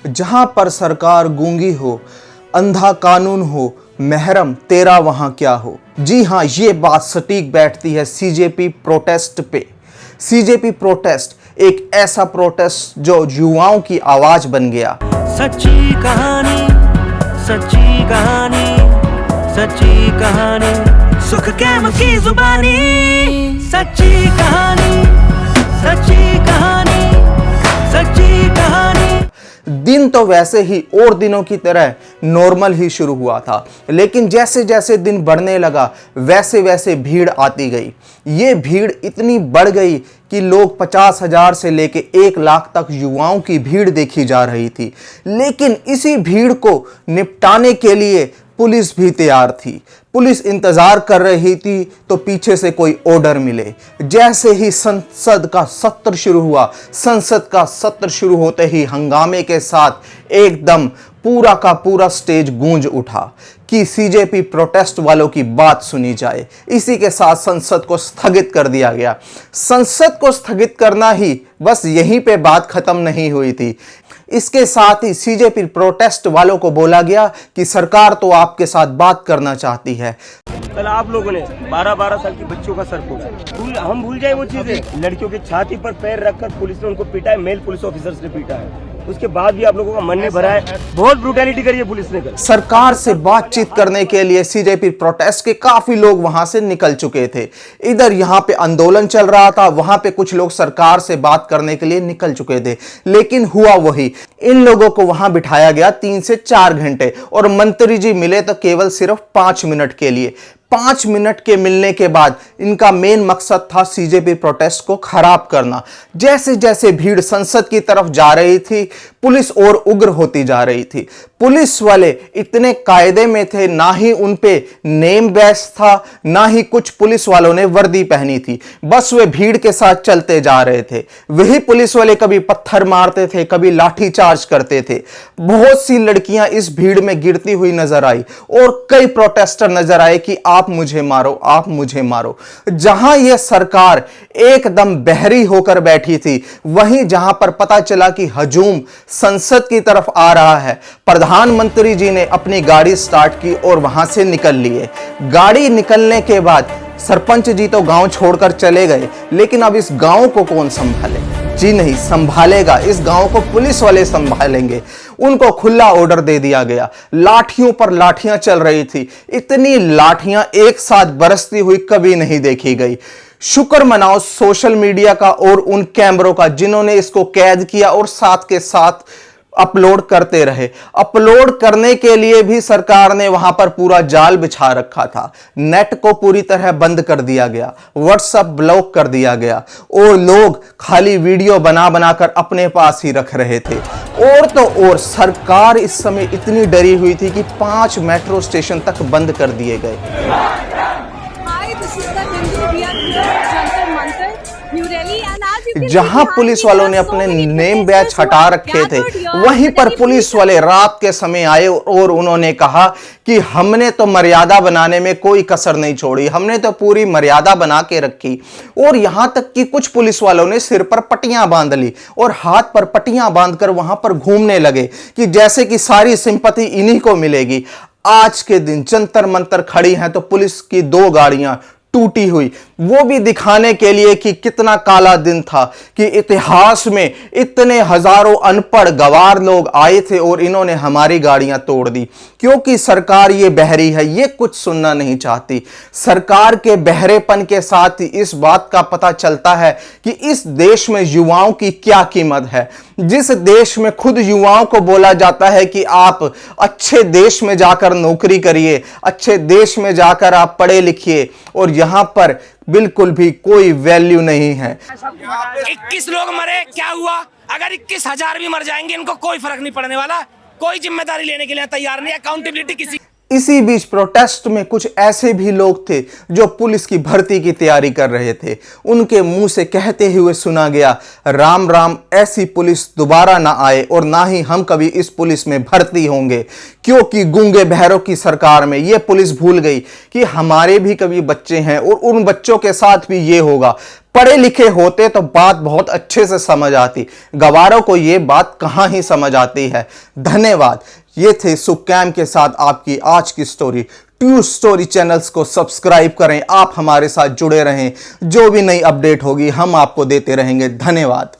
जहां पर सरकार गूंगी हो, अंधा कानून हो, महरम तेरा वहां क्या हो। जी हां, ये बात सटीक बैठती है सीजेपी प्रोटेस्ट पे। सीजेपी प्रोटेस्ट एक ऐसा प्रोटेस्ट जो युवाओं की आवाज बन गया। सच्ची कहानी, सच्ची कहानी, सच्ची कहानी, सुख कैम की जुबानी। सच्ची कहानी, सच्ची कहानी, सच्ची कहानी। दिन तो वैसे ही और दिनों की तरह नॉर्मल ही शुरू हुआ था, लेकिन जैसे जैसे दिन बढ़ने लगा वैसे वैसे भीड़ आती गई। ये भीड़ इतनी बढ़ गई कि लोग 50,000 से लेके 1 लाख तक युवाओं की भीड़ देखी जा रही थी। लेकिन इसी भीड़ को निपटाने के लिए पुलिस भी तैयार थी। पुलिस इंतजार कर रही थी तो पीछे से कोई ऑर्डर मिले। जैसे ही संसद का सत्र शुरू हुआ, संसद का सत्र शुरू होते ही हंगामे के साथ एकदम पूरा का पूरा स्टेज गूंज उठा कि सीजेपी प्रोटेस्ट वालों की बात सुनी जाए। इसी के साथ संसद को स्थगित कर दिया गया। संसद को स्थगित करना ही बस यहीं पे बात खत्म नहीं हुई थी। इसके साथ ही सीजेपी प्रोटेस्ट वालों को बोला गया कि सरकार तो आपके साथ बात करना चाहती है। कल आप लोगों ने 12-12 साल की बच्चों का सर फोड़ा। हम भूल जाए वो चीजें। लड़कियों की छाती पर पैर रखकर पुलिस ने उनको पीटा है, मेल पुलिस ऑफिसर्स ने पीटा है। उसके बाद भी आप लोगों का मन नहीं भरा है। बहुत ब्रूटैलिटी करी है पुलिस ने। सरकार से बातचीत करने के लिए सीजेपी प्रोटेस्ट के काफी लोग वहां से निकल चुके थे। इधर यहां पे आंदोलन चल रहा था, वहां पे कुछ लोग सरकार से बात करने के लिए निकल चुके थे। लेकिन हुआ वही, इन लोगों को वहां बिठाया गया 3 से 4 घंटे और मंत्री जी मिले तो केवल सिर्फ 5 मिनट के लिए। 5 मिनट के मिलने के बाद इनका मेन मकसद था सीजेपी प्रोटेस्ट को खराब करना। जैसे जैसे भीड़ संसद की तरफ जा रही थी, पुलिस और उग्र होती जा रही थी। पुलिस वाले इतने कायदे में थे, ना ही उन पे नेम बैच था, ना ही कुछ पुलिस वालों ने वर्दी पहनी थी। बस वे भीड़ के साथ चलते जा रहे थे। वही पुलिस वाले कभी पत्थर मारते थे, कभी लाठी चार्ज करते थे। बहुत सी लड़कियां इस भीड़ में गिरती हुई नजर आई और कई प्रोटेस्टर नजर आए कि आप मुझे मारो, आप मुझे मारो। जहां यह सरकार एकदम बहरी होकर बैठी थी, वहीं जहां पर पता चला कि हजूम संसद की तरफ आ रहा है, प्रधानमंत्री जी ने अपनी गाड़ी स्टार्ट की और वहां से निकल लिए। गाड़ी निकलने के बाद सरपंच जी तो गांव छोड़कर चले गए, लेकिन अब इस गांव को कौन संभाले? जी नहीं, संभालेगा इस गांव को पुलिस वाले संभालेंगे। उनको खुला ऑर्डर दे दिया गया। लाठियों पर लाठियां चल रही थी। इतनी लाठियां एक साथ बरसती हुई कभी नहीं देखी गई। शुक्र मनाओ सोशल मीडिया का और उन कैमरों का जिन्होंने इसको कैद किया और साथ के साथ अपलोड करते रहे। अपलोड करने के लिए भी सरकार ने वहां पर पूरा जाल बिछा रखा था। नेट को पूरी तरह बंद कर दिया गया, व्हाट्सएप ब्लॉक कर दिया गया और लोग खाली वीडियो बना बनाकर अपने पास ही रख रहे थे। और तो और सरकार इस समय इतनी डरी हुई थी कि 5 मेट्रो स्टेशन तक बंद कर दिए गए। जहां पुलिस वालों ने अपने नेम बैच हटा रखे थे, वहीं पर पुलिस वाले रात के समय आए और उन्होंने कहा कि हमने तो मर्यादा बनाने में कोई कसर नहीं छोड़ी, हमने तो पूरी मर्यादा बना के रखी। और यहां तक कि कुछ पुलिस वालों ने सिर पर पट्टियां बांध ली और हाथ पर पट्टियां बांधकर वहां पर घूमने लगे कि जैसे कि सारी सिंपैथी इन्हीं को मिलेगी। आज के दिन जंतर मंतर खड़ी हैं तो पुलिस की 2 गाड़ियां टूटी हुई, वो भी दिखाने के लिए कि कितना काला दिन था कि इतिहास में इतने हजारों अनपढ़ गवार लोग आए थे और इन्होंने हमारी गाड़ियां तोड़ दी। क्योंकि सरकार ये बहरी है, ये कुछ सुनना नहीं चाहती। सरकार के बहरेपन के साथ ही इस बात का पता चलता है कि इस देश में युवाओं की क्या कीमत है। जिस देश में खुद युवाओं को बोला जाता है कि आप अच्छे देश में जाकर नौकरी करिए, अच्छे देश में जाकर आप पढ़े लिखिए, और यहां पर बिल्कुल भी कोई वैल्यू नहीं है। 21 लोग मरे, क्या हुआ? अगर 21,000 भी मर जाएंगे इनको कोई फर्क नहीं पड़ने वाला। कोई जिम्मेदारी लेने के लिए तैयार नहीं, अकाउंटेबिलिटी किसी। इसी बीच प्रोटेस्ट में कुछ ऐसे भी लोग थे जो पुलिस की भर्ती की तैयारी कर रहे थे। उनके मुंह से कहते हुए सुना गया, राम राम, ऐसी पुलिस दोबारा ना आए और ना ही हम कभी इस पुलिस में भर्ती होंगे। क्योंकि गूंगे बहरों की सरकार में यह पुलिस भूल गई कि हमारे भी कभी बच्चे हैं और उन बच्चों के साथ भी ये होगा। पढ़े लिखे होते तो बात बहुत अच्छे से समझ आती, गवारों को ये बात कहां ही समझ आती है। धन्यवाद। ये थे सुखैम के साथ आपकी आज की स्टोरी। ट्रू स्टोरी चैनल्स को सब्सक्राइब करें, आप हमारे साथ जुड़े रहें, जो भी नई अपडेट होगी हम आपको देते रहेंगे। धन्यवाद।